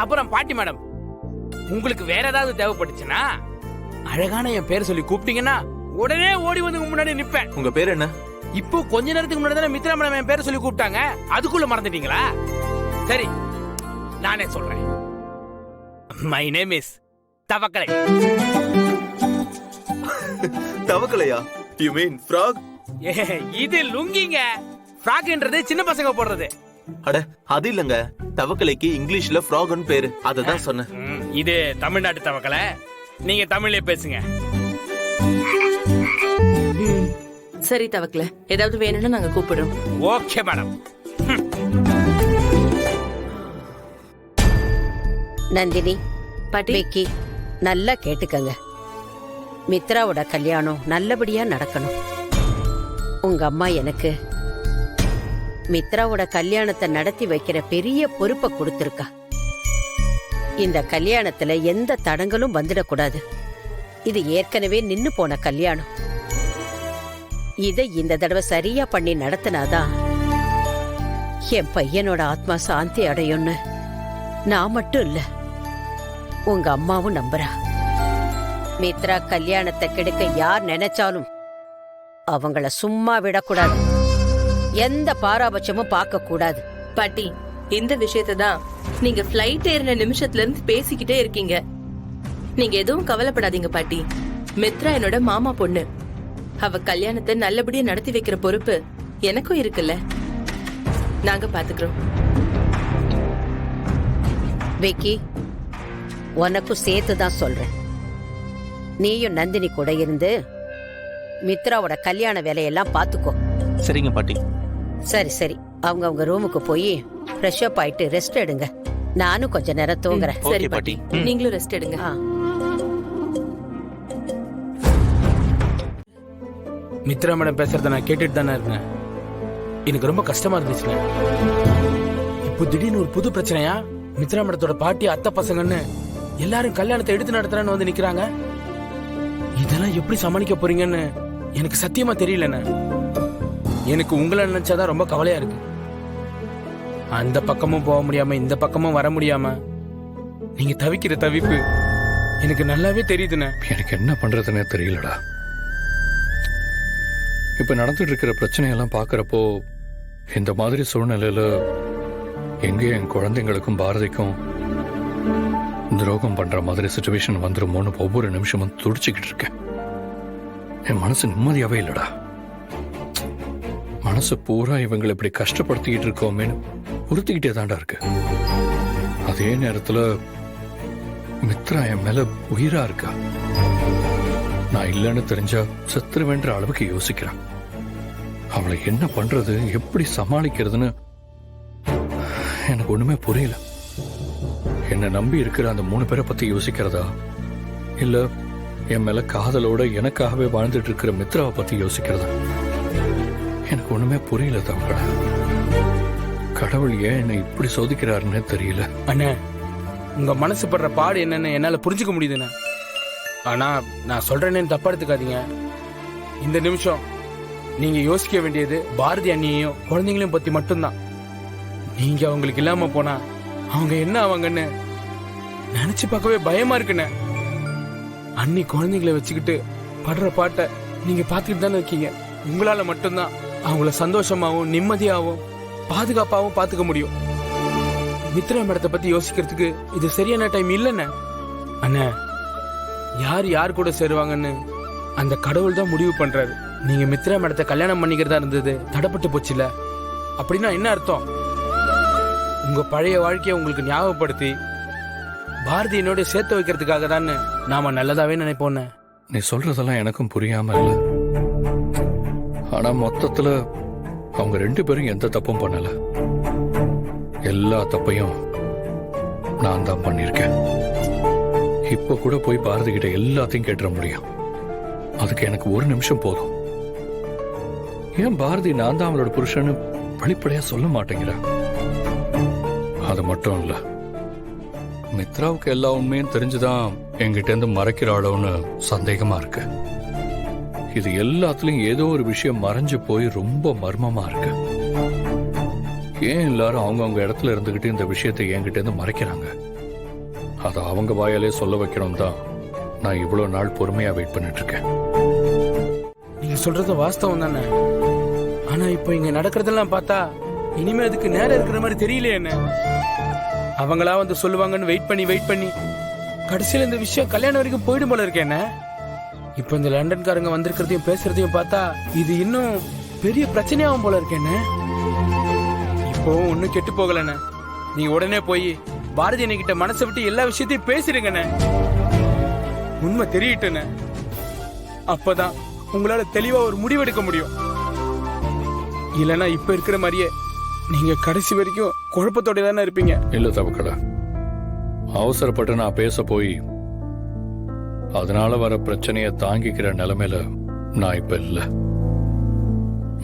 அப்புறம் பாட்டி மேடம், உங்களுக்கு வேற ஏதாவது தேவைப்பட்டுச்சுன்னா அழகான என் பேரை சொல்லி கூப்பிட்டீங்கன்னா உடனே ஓடி வந்து உங்க முன்னாடி நிப்பேன். உங்க பேர் என்ன? இப்போ கொஞ்ச நேரத்துக்கு முன்னாடி தானே மித்ரா மேடம் என் பேரை சொல்லி கூப்பிட்டாங்க, அதுக்குள்ள மறந்துட்டீங்களா? சரி, நானே சொல்றேன். மை நேம் இஸ் தவக்கலை. தவக்கலையா? You mean frog? இது லுங்கிங்க. ஃப்ராக்ன்றது சின்ன பசங்க போடுறது. அட அது இல்லங்க, தவக்கலைக்கு இங்கிலீஷ்ல ஃப்ராக்னு பேரு, அததான் சொன்னேன். இது தமிழ்நாட்டு தவக்கலை, நீங்க தமிழ்லயே பேசுங்க. சரி தவக்கல, ஏதாவது வேணும்னா நாங்க கூப்பிடுறோம். Okay madam. நந்தினி, பாட்டி, விக்கி, நல்லா கேட்டுக்கங்க. மித்ராவோட கல்யாணம் நல்லபடியா நடக்கணும். உங்க அம்மா எனக்கு மித்ராவோட கல்யாணத்தை நடத்தி வைக்கிற பெரிய பொறுப்பை கொடுத்திருக்கா. இந்த கல்யாணத்துல எந்த தடங்களும் வந்துடக்கூடாது. இது ஏற்கனவே நின்னு போன கல்யாணம். இதை இந்த தடவை சரியா பண்ணி நடத்தினாதான் என் பையனோட ஆத்மா சாந்தி அடையும்னு நான் மட்டும் இல்ல, உங்க அம்மாவும் நம்புறா. மித்ரா கல்யாணத்தை கெடுக்க யார் நினைச்சாலும் அவங்கள சும்மா விடக்கூடாது. எந்த பாராபட்சமும் பார்க்க கூடாது. பாட்டி, இந்த விஷயத்தை தான் நீங்க ஃப்ளைட் ஏறின நிமிஷத்துல இருந்து பேசிக்கிட்டே இருக்கீங்க. நீங்க எதுவும் கவலைப்படாதீங்க பாட்டி. மித்ரா என்னோட மாமா பொண்ணு. அவ கல்யாணத்தை நல்லபடியா நடத்தி வைக்கிற பொறுப்பு எனக்கும் இருக்குல்ல. நாங்க பாத்துக்கிறோம். விக்கி, உனக்கும் சேர்த்துதான் சொல்றேன். நீயும் நந்தினி கூட இருந்து மித்ராவோட கல்யாண வேலையெல்லாம் பாத்துக்கோ. சரிங்க பாட்டி. சரி சரி, அவங்க ரூமுக்கு போய் ஃப்ரெஷ் அப் ஆயிட்டு ரெஸ்ட் எடுங்க. நானும் கொஞ்ச நேரம் தூங்குறேன். சரி பாட்டி, நீங்களும் ரெஸ்ட் எடுங்க. மித்ரா மேடம் பேசுறத நான் கேட்டுட்டு தானே இருந்தேன். எனக்கு ரொம்ப கஷ்டமா இருந்துச்சுங்க. இப்போ திடீர்னு ஒரு புது பிரச்சனையா? மித்ரா மேடத்தோட பாட்டி, அத்தை பசங்கன்னு எல்லாரும் கல்யாணத்தை எடுத்து நடத்துறேன்னு வந்து நிக்கிறாங்க. இதெல்லாம் எப்படி சமாளிக்க போறீங்கன்னு எனக்கு சத்தியமா தெரியலண்ணே. எனக்கு உங்களை நினைச்சாதான் ரொம்ப கவலையா இருக்கு. அந்த பக்கமும் போக முடியாம இந்த பக்கமும் வர முடியாம நீங்க தவிக்கிற தவிப்பு எனக்கு நல்லாவே தெரியுதுண்ணே. எனக்கு என்ன பண்றதுன்னே தெரியலடா. இப்ப நடந்துட்டு இருக்கிற பிரச்சனையெல்லாம் பாக்குறப்போ இந்த மாதிரி சூழ்நிலையில எங்க என் குழந்தைங்களுக்கும் பாரதிக்கும் துரோகம் பண்ற மாதிரி சிச்சுவேஷன் வந்துருமோன்னு ஒவ்வொரு நிமிஷமும் துடிச்சுக்கிட்டு இருக்கேன். என் மனசு நிம்மதியாவே இல்லடா. மனசு பூரா இவங்களை இப்படி கஷ்டப்படுத்திக்கிட்டு இருக்கோமேன்னு உறுத்திக்கிட்டே தாண்டா இருக்கு. அதே நேரத்துல மித்ரா என் மேல உயிரா இருக்கா. நான் இல்லைன்னு தெரிஞ்சா செத்துருவேன்ற அளவுக்கு யோசிக்கிறான். அவளை என்ன பண்றது, எப்படி சமாளிக்கிறதுன்னு எனக்கு ஒண்ணுமே புரியல. என்ன நம்பி இருக்கிற அந்த 3 பேரை பத்தி யோசிக்கிறதா, இல்ல என் மேல காதலோட எனக்காகவே வாழ்ந்துட்டு இருக்கிற மித்ராவை பத்தி யோசிக்கிறதா, எனக்கு ஒண்ணுமே புரியல. தவற கடவுள் ஏன் என்னை இப்படி சோதிக்கிறாருன்னு தெரியல. அண்ணே, உங்க மனசு படுற பாடு என்னன்னு என்னால புரிஞ்சுக்க முடியுதுண்ணே. ஆனா நான் சொல்றேன்னு தப்பா எடுத்துக்காதீங்க. இந்த நிமிஷம் நீங்க யோசிக்க வேண்டியது பாரதி அண்ணியையும் குழந்தைங்களையும் பத்தி மட்டும்தான். நீங்க அவங்களுக்கு இல்லாம போனா அவங்க என்ன ஆவாங்கன்னு நினைச்சு பார்க்கவே பயமா இருக்குண்ணே. அண்ணி குழந்தைங்களை வச்சுக்கிட்டு படுற பாட்டை நீங்க பாத்துக்கிட்டு தானே இருக்கீங்க. உங்களால மட்டும்தான் அவங்கள சந்தோஷமாவும் நிம்மதியாவும் பாதுகாப்பாவும் பாத்துக்க முடியும். மித்ரா மேடத்தை பத்தி யோசிக்கிறதுக்கு இது சரியான டைம் இல்லைண்ணே. அண்ணே, யார் யார் கூட சேருவாங்கன்னு அந்த கடவுள் தான் முடிவு பண்றாரு. நீங்க மித்ரா மேடத்தை கல்யாணம் பண்ணிக்கிறதா இருந்தது தடப்பட்டு போச்சுல. அப்படின்னா என்ன அர்த்தம்? உங்க பழைய வாழ்க்கையை உங்களுக்கு ஞாபகப்படுத்தி பாரதி என்னோட சேர்த்து வைக்கிறதுக்காக தான் நாம நல்லதாவே நினைப்போம். நீ சொல்றதெல்லாம் எனக்கும் புரியாம இல்ல. ஆனா மொத்தத்துல அவங்க 2 பேரும் எந்த தப்பும் பண்ணல. எல்லா தப்பையும் நான் தான் பண்ணிருக்கேன். இப்ப கூட போய் பாரதி கிட்ட எல்லாத்தையும் கேட்டுற முடியும். அதுக்கு எனக்கு ஒரு நிமிஷம் போதும். ஏன் பாரதி நான் தான் அவளோட புருஷன்னு வெளிப்படையா சொல்ல மாட்டேங்கிறா? அது மட்டும் இல்ல, மித்ராவுக்கு எல்லா உண்மையும் தெரிஞ்சுதான் என்கிட்ட இருந்து மறைக்கிறாளோன்னு சந்தேகமா இருக்கு. இது எல்லாத்துலயும் ஏதோ ஒரு விஷயம் மறைஞ்சு போய் ரொம்ப மர்மமா இருக்கு. ஏன் எல்லாரும் அவங்கவுங்க இடத்துல இருந்துகிட்டு இந்த விஷயத்தை என்கிட்ட இருந்து மறைக்கிறாங்க? அதை அவங்க வாயாலே சொல்ல வைக்கணும் தான் நான் இவ்வளவு நாள் பொறுமையா வெயிட் பண்ணிட்டு இருக்கேன். நீங்க சொல்றது வாஸ்தவம் தானே, ஆனா இப்போ இங்க நடக்கிறதெல்லாம் பார்த்தா இனிமே அதுக்கு நேரம் இருக்கிற மாதிரி தெரியலையே என்ன. அவங்களா வந்து சொல்லுவாங்கன்னு வெயிட் பண்ணி கடைசியில இந்த விஷயம் கல்யாணம் வரைக்கும் போயிடும் போல இருக்கேன் என்ன. இப்போ இந்த லண்டன்காரங்க வந்திருக்கிறதையும் பேசுறதையும் பார்த்தா இது இன்னும் பெரிய பிரச்சனையாகும் போல இருக்கேன். இப்போ ஒன்னும் கெட்டு போகலண்ணே, நீங்க உடனே போய் பாரதி அண்ணகிட்ட மனசை விட்டு எல்லா விஷயத்தையும் பேசிடுங்கண்ணே. உண்மை தெரியட்டுண்ணே, அப்பதான் உங்களால தெளிவா ஒரு முடிவெடுக்க முடியும். இல்லனா இப்ப இருக்கிற மாதிரியே நீங்க கடைசி வரைக்கும் குழப்பத்தோட தானே இருப்பீங்க. இல்ல தவக்கல, அவசரப்பட்டு நான் பேச போய் அதனால வர பிரச்சனைய தாங்கிக்கிற நிலைமையில நான் இப்ப இல்ல.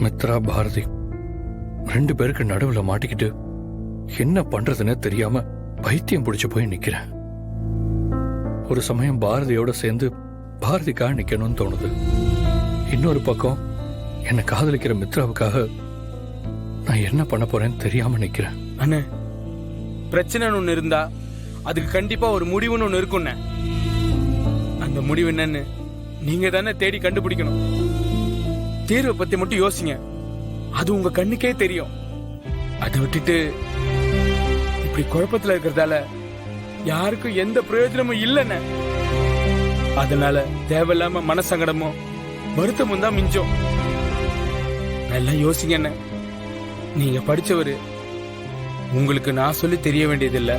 மித்ரா பாரதி 2 பேருக்கு நடுவுல மாட்டிக்கிட்டு என்ன பண்றதுன்னு தெரியாம பைத்தியம் பிடிச்சு போய் நிக்கிறேன். ஒரு சமயம் பாரதியோட சேர்ந்து பாரதிக்காக நிக்கணும்னு தோணுது. இன்னொரு பக்கம் என்ன காதலிக்கிற மித்ராவுக்காக நான் என்ன பண்ண போறேன்னு தெரியாம நிக்கிறேன். அண்ணே, பிரச்சனைன்னு ஒண்ணு இருந்தா அதுக்கு கண்டிப்பா ஒரு முடிவுன்னு ஒண்ணு இருக்கும்ண்ணே. அந்த முடிவு என்னன்னு நீங்க தானே தேடி கண்டுபிடிக்கணும். தீர்வை பத்தி மட்டும் யோசிங்க, அது உங்க கண்ணுக்கே தெரியும். அதை விட்டுட்டு இப்படி குழப்பத்துல இருக்கிறதால யாருக்கும் எந்த பிரயோஜனமும் இல்லைண்ணே. அதனால தேவையில்லாம மனசங்கடமும் வருத்தமும் தான் மிஞ்சம். நல்லா யோசிங்க. நீங்க படிச்சவரு, உங்களுக்கு நான் சொல்லி தெரிய வேண்டியதில்லை.